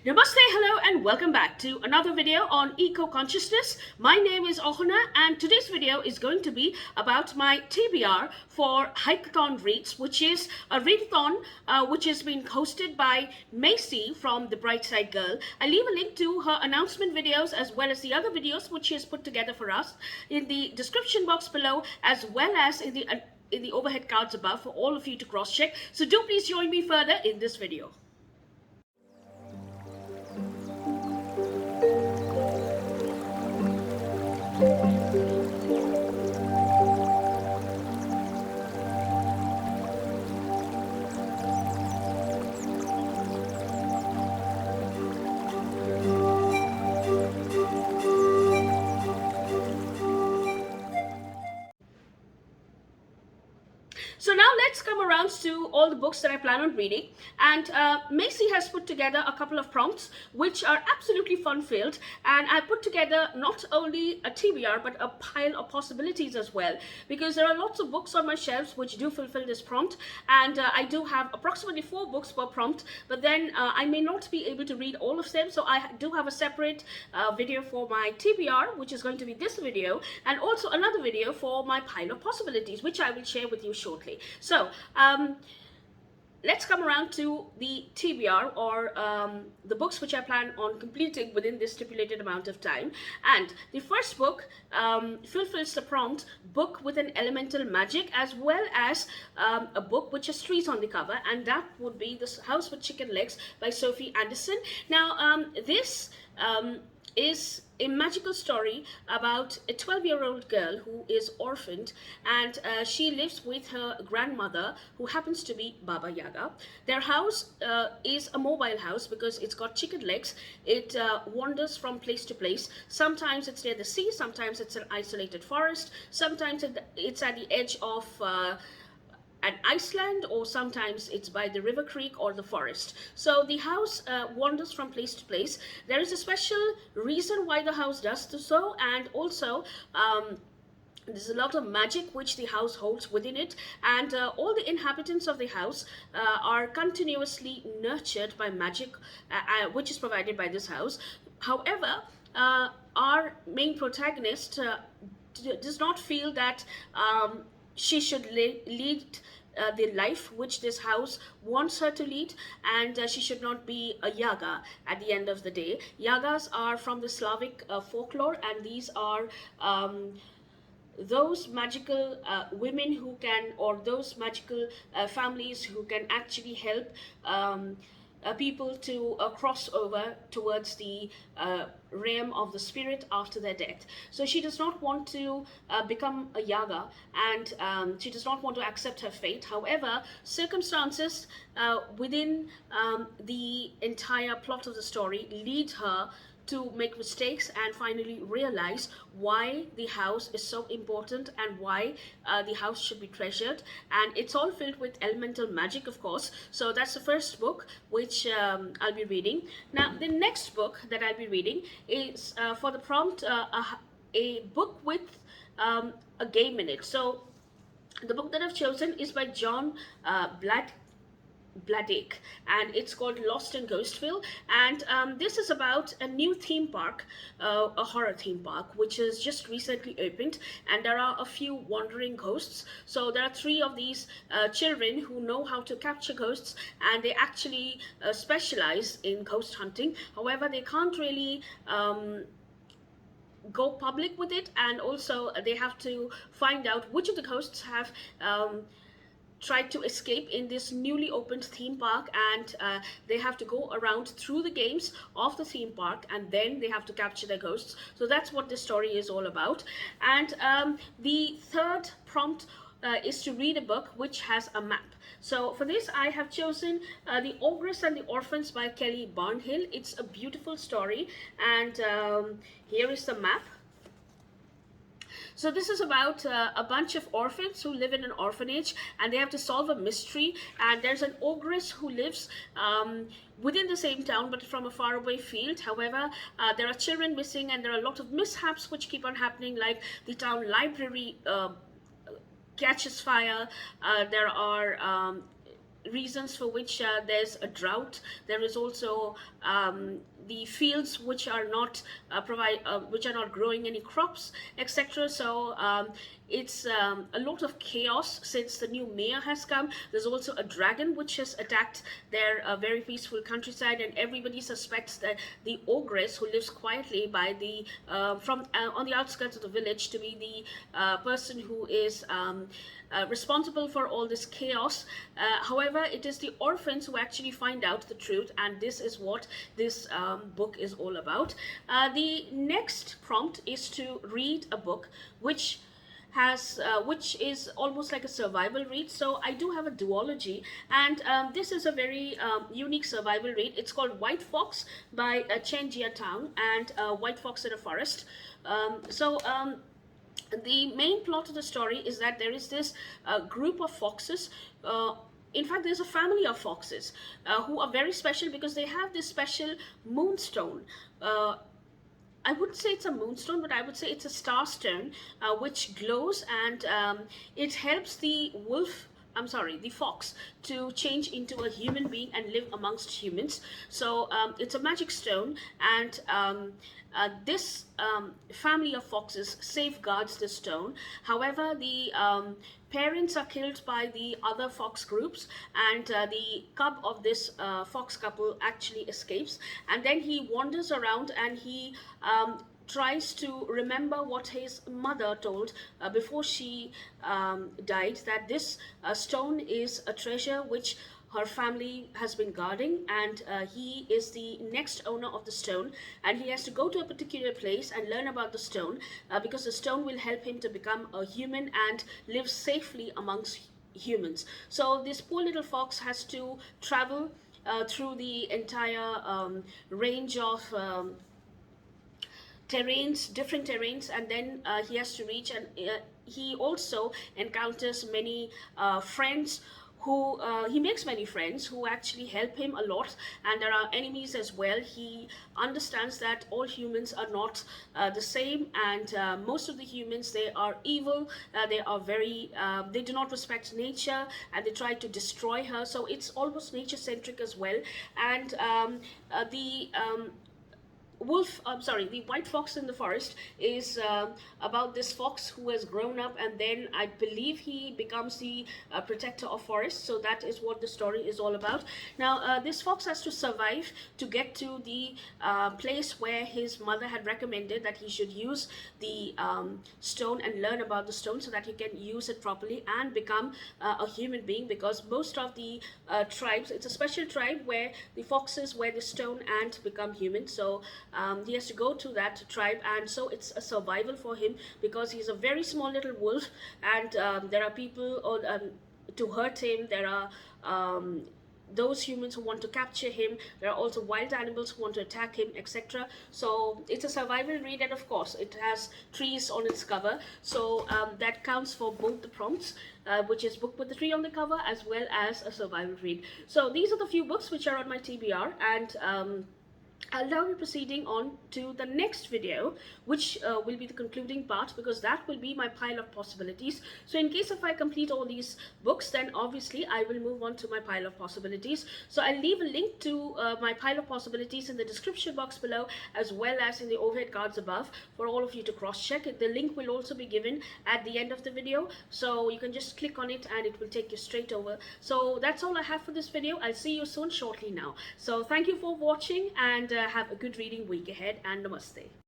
Namaste, hello, and welcome back to another video on EcoConsciousness. My name is Awhona, and today's video is going to be about my TBR for Hikeathonreads, which is a readathon which has been hosted by Macy from The Bright Side Girl. I leave a link to her announcement videos as well as the other videos which she has put together for us in the description box below, as well as in the overhead cards above for all of you to cross-check. So do please join me further in this video. So now let's come around to all the books that I plan on reading, and Macy has put together a couple of prompts which are absolutely fun-filled, and I put together not only a TBR but a pile of possibilities as well, because there are lots of books on my shelves which do fulfill this prompt, and I do have approximately 4 books per prompt, but then I may not be able to read all of them, so I do have a separate video for my TBR, which is going to be this video, and also another video for my pile of possibilities, which I will share with you shortly. So let's come around to the TBR, or the books which I plan on completing within this stipulated amount of time. And the first book fulfills the prompt, book with an elemental magic, as well as a book which has trees on the cover, and that would be The House with Chicken Legs by Sophie Anderson. Now this is a magical story about a 12-year-old girl who is orphaned, and she lives with her grandmother, who happens to be Baba Yaga. Their house is a mobile house because it's got chicken legs. It wanders from place to place. Sometimes it's near the sea, sometimes it's an isolated forest, sometimes it's at the edge of an Iceland, or sometimes it's by the river creek or the forest. So the house wanders from place to place. There is a special reason why the house does so, and also there's a lot of magic which the house holds within it, and all the inhabitants of the house are continuously nurtured by magic which is provided by this house. However, our main protagonist does not feel that she should lead the life which this house wants her to lead, and she should not be a Yaga at the end of the day. Yagas are from the Slavic folklore, and these are those magical women who can, or those magical families who can actually help people to cross over towards the realm of the spirit after their death. So she does not want to become a Yaga, and she does not want to accept her fate. However, circumstances within the entire plot of the story lead her to make mistakes and finally realize why the house is so important and why the house should be treasured. And it's all filled with elemental magic, of course. So that's the first book which I'll be reading. Now the next book that I'll be reading is for the prompt a book with a game in it. So the book that I've chosen is by John Bladake, and it's called Lost in Ghostville, and this is about a new theme park, a horror theme park, which has just recently opened, and there are a few wandering ghosts. So there are 3 of these children who know how to capture ghosts, and they actually specialize in ghost hunting. However, they can't really go public with it, and also they have to find out which of the ghosts have tried to escape in this newly opened theme park, and they have to go around through the games of the theme park, and then they have to capture their ghosts. So that's what this story is all about. And the third prompt is to read a book which has a map. So for this I have chosen The Ogress and the Orphans by Kelly Barnhill. It's a beautiful story, and here is the map. So this is about a bunch of orphans who live in an orphanage, and they have to solve a mystery, and there's an ogress who lives within the same town but from a faraway field. However, there are children missing, and there are a lot of mishaps which keep on happening, like the town library catches fire. There are reasons for which there's a drought. There is also the fields which are not which are not growing any crops, etc. So it's a lot of chaos since the new mayor has come. There's also a dragon which has attacked their very peaceful countryside, and everybody suspects that the ogress who lives quietly by the from on the outskirts of the village to be the person who is responsible for all this chaos. However, it is the orphans who actually find out the truth, and this is what this book is all about. The next prompt is to read a book which is almost like a survival read. So I do have a duology, and this is a very unique survival read. It's called White Fox by Chen Jiatang, and White Fox in a Forest. The main plot of the story is that there is this group of foxes. In fact, there's a family of foxes who are very special because they have this special moonstone. I wouldn't say it's a moonstone, but I would say it's a star stone which glows, and it helps the fox to change into a human being and live amongst humans. So it's a magic stone, and this family of foxes safeguards the stone. However, the parents are killed by the other fox groups, and the cub of this fox couple actually escapes, and then he wanders around and he tries to remember what his mother told before she died, that this stone is a treasure which her family has been guarding, and he is the next owner of the stone, and he has to go to a particular place and learn about the stone because the stone will help him to become a human and live safely amongst humans. So this poor little fox has to travel through the entire range of different terrains, and then he has to reach, and he also encounters many friends who he makes many friends who actually help him a lot, and there are enemies as well. He understands that all humans are not the same, and most of the humans, they are evil. They are very they do not respect nature, and they try to destroy her. So it's almost nature centric as well. And the White Fox in the Forest is about this fox who has grown up, and then I believe he becomes the protector of forests. So that is what the story is all about. Now, this fox has to survive to get to the place where his mother had recommended that he should use the stone and learn about the stone so that he can use it properly and become a human being, because most of the tribes, it's a special tribe where the foxes wear the stone and become human. So he has to go to that tribe, and so it's a survival for him because he's a very small little wolf, and there are people to hurt him. There are those humans who want to capture him. There are also wild animals who want to attack him, etc. So it's a survival read, and of course it has trees on its cover, so that counts for both the prompts, which is book with the tree on the cover as well as a survival read. So these are the few books which are on my TBR, and I'll now be proceeding on to the next video, which will be the concluding part, because that will be my pile of possibilities. So in case if I complete all these books, then obviously I will move on to my pile of possibilities. So I'll leave a link to my pile of possibilities in the description box below, as well as in the overhead cards above, for all of you to cross-check. The link will also be given at the end of the video, so you can just click on it and it will take you straight over. So that's all I have for this video. I'll see you soon shortly now. So thank you for watching, and have a good reading week ahead, and namaste.